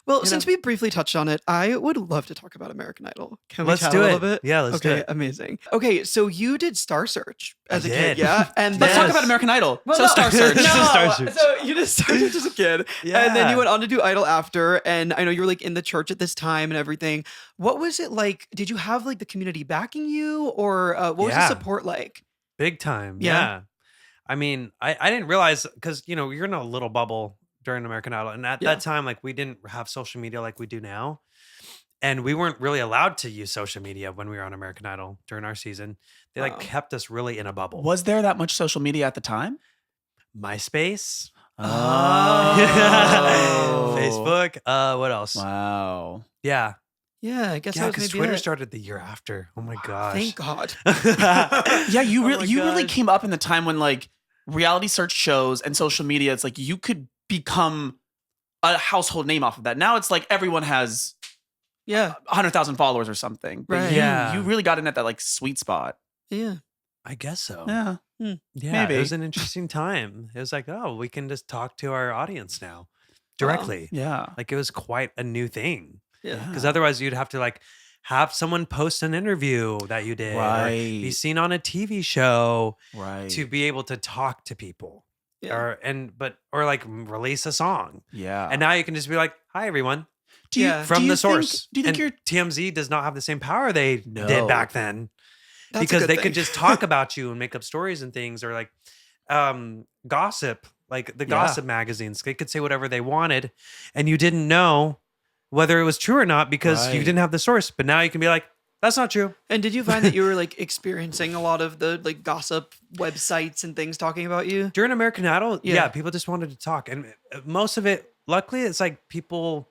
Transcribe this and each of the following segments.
Well, since we briefly touched on it, I would love to talk about American Idol. Can we Let's chat do a it. little bit? Yeah, let's do Okay, it. amazing. Okay, so you did Star Search as a kid, did. yeah? And Let's then- talk about American Idol. Well, so no. Star Search. No, Star Search. so you did Star Search as a kid, and then Yeah. you went on to do Idol after, and I know you were like in the church at this time and everything. What was it like? Did you have like the community backing you, or what was the Yeah. support like? Big time. Yeah. Yeah. I mean, I didn't realize because, you're in a little bubble during American Idol. And at that time, like we didn't have social media like we do now. And we weren't really allowed to use social media when we were on American Idol during our season. They like kept us really in a bubble. Was there that much social media at the time? MySpace, Oh. Facebook, what else? Wow. Yeah. Yeah, I guess Yeah, that was because maybe Twitter it. started the year after. Oh my gosh. Thank God. Yeah, you Oh really my you really gosh. came up in the time when like reality search shows and social media, it's like you could become a household name off of that. Now it's like everyone has Yeah, 100,000 followers or something. But Right. Yeah. you really got in at that like sweet spot. yeah. I guess so. Yeah. Yeah, Maybe. it was an interesting time. It was like, oh, we can just talk to our audience now directly. Yeah. Like it was quite a new thing. Yeah. Because otherwise you'd have to like have someone post an interview that you did, or be Right. seen on a TV show Right. to be able to talk to people, Yeah. or like release a song. Yeah. And now you can just be like, "Hi, everyone," do you, Yeah. from do you the source. do you think and you're TMZ does not have the same power they No. did back then. That's a Because good they thing. could just talk about you and make up stories and things, or like gossip, like the Yeah. gossip magazines. They could say whatever they wanted, and you didn't know whether it was true or not because you Right. didn't have the source. But now you can be like, that's not true. And did you find that you were like experiencing a lot of the like gossip websites and things talking about you? During American Idol, Yeah. yeah, people just wanted to talk, and most of it, luckily, it's like people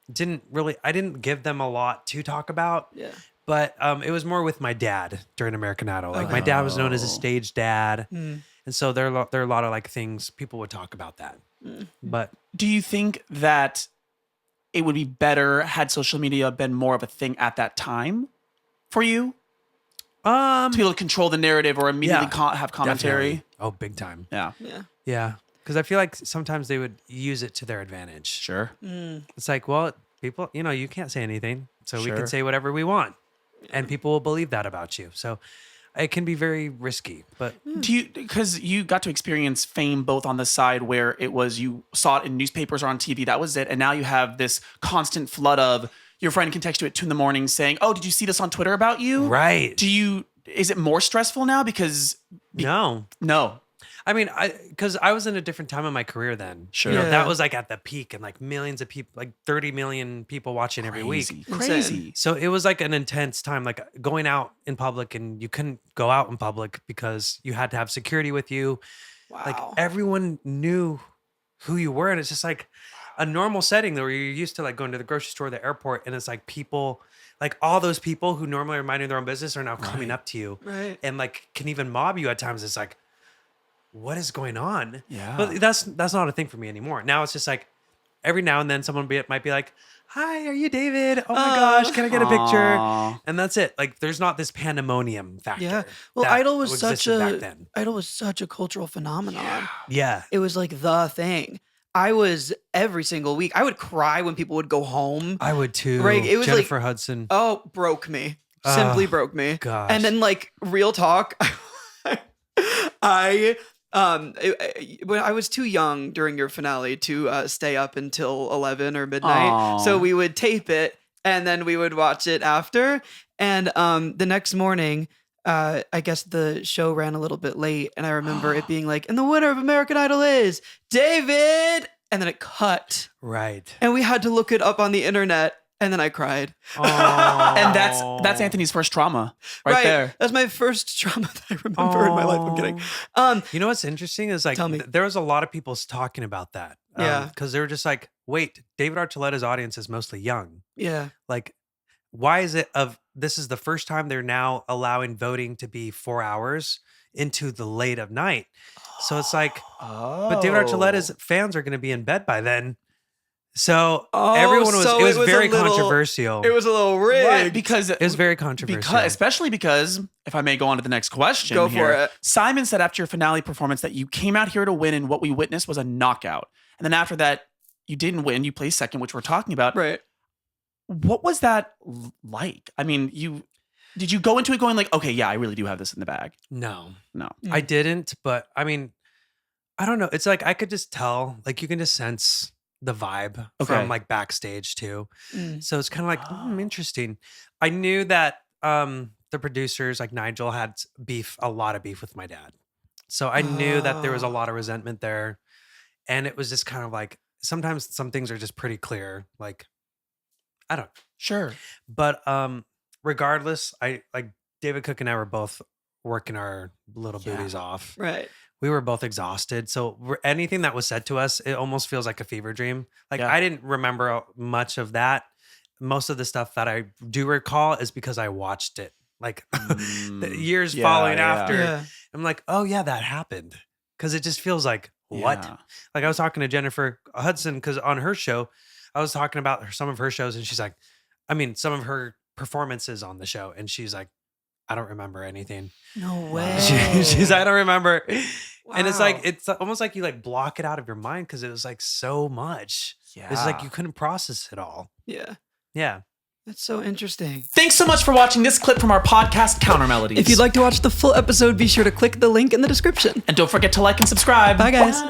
I didn't give them a lot to talk about. Yeah. But it was more with my dad during American Idol. Like my dad was known as a Oh. stage dad, Mm. and so there are a lot of like things people would talk about that. But do you think that it would be better had social media been more of a thing at that time for you to be able to control the narrative or immediately Yeah, have commentary? definitely. Oh, big time. Yeah. Yeah. Yeah, because I feel like sometimes they would use it to their advantage. Sure. It's like, well, people, you can't say anything, so we Sure. can say whatever we want, and people will believe that about you. So it can be very risky, but Do you, because you got to experience fame both on the side where it was you saw it in newspapers or on TV, that was it, and now you have this constant flood of your friend can text you at 2 a.m. saying, "Oh, did you see this on Twitter about you?" right. Is it more stressful now because No. no, I mean, because I was in a different time in my career then. Sure. Yeah. That was like at the peak and like millions of people, like 30 million people watching every week. crazy. So it was like an intense time, like going out in public, and you couldn't go out in public because you had to have security with you. Wow. Like everyone knew who you were. And it's just like a normal setting where you're used to like going to the grocery store, the airport, and it's like people, like all those people who normally are minding their own business are now coming up to you Right. and like can even mob you at times. It's like, what is going on? Yeah. But that's not a thing for me anymore. Now it's just like every now and then someone might be like, "Hi, are you David? Oh my gosh, can I get a picture?" Aw. And that's it. Like there's not this pandemonium factor. Yeah. Well, that Idol was existed back then. Idol was such a cultural phenomenon. Yeah. It was like the thing. I was every single week. I would cry when people would go home. I would too. Right, it was like- Jennifer Hudson. Oh, broke me. Simply Oh, broke me. gosh. And then like real talk, I when I was too young during your finale to stay up until 11 or midnight. Aw. So we would tape it and then we would watch it after. And the next morning, I guess the show ran a little bit late, and I remember it being like, and the winner of American Idol is David. And then it cut, Right. and we had to look it up on the internet. And then I cried. And that's Anthony's first trauma right there. That's my first trauma that I remember in my life. I'm kidding. You know what's interesting is like Tell me. there was a lot of people talking about that. Yeah. Because they were just like, wait, David Archuleta's audience is mostly young. Yeah. Like, why is it this is the first time they're now allowing voting to be 4 hours into the late of night. So it's like, but David Archuleta's fans are going to be in bed by then. So everyone was, so it was a very little- controversial. It was a little rigged. Right, because It was very controversial. especially because, if I may go on to the next question, Go for it. Simon said after your finale performance that you came out here to win, and what we witnessed was a knockout. And then after that, you didn't win. You placed second, which we're talking about. Right. What was that like? I mean, did you go into it going like, okay, yeah, I really do have this in the bag? No, No. I didn't. But I mean, I don't know. It's like I could just tell, like you can just sense the vibe from like backstage too. So it's kind of like interesting. I knew that the producers like Nigel had a lot of beef with my dad. So I knew that there was a lot of resentment there. And it was just kind of like sometimes some things are just pretty clear. Like I don't know. Sure. But regardless, I like David Cook and I were both working our little booties off. Right. We were both exhausted. So anything that was said to us, it almost feels like a fever dream. Like I didn't remember much of that. Most of the stuff that I do recall is because I watched it. Like the years following after. Yeah. I'm like, oh yeah, that happened. Cause it just feels like, what? Yeah. Like I was talking to Jennifer Hudson because on her show, I was talking about some of her shows and she's like, I mean, some of her performances on the show. And she's like, I don't remember anything. No way. She's I don't remember. Wow. And it's like, it's almost like you like block it out of your mind because it was like so much. Yeah. It's like you couldn't process it all. Yeah. Yeah. That's so interesting. Thanks so much for watching this clip from our podcast, Counter-Melodies. If you'd like to watch the full episode, be sure to click the link in the description. And don't forget to like and subscribe. Bye, guys.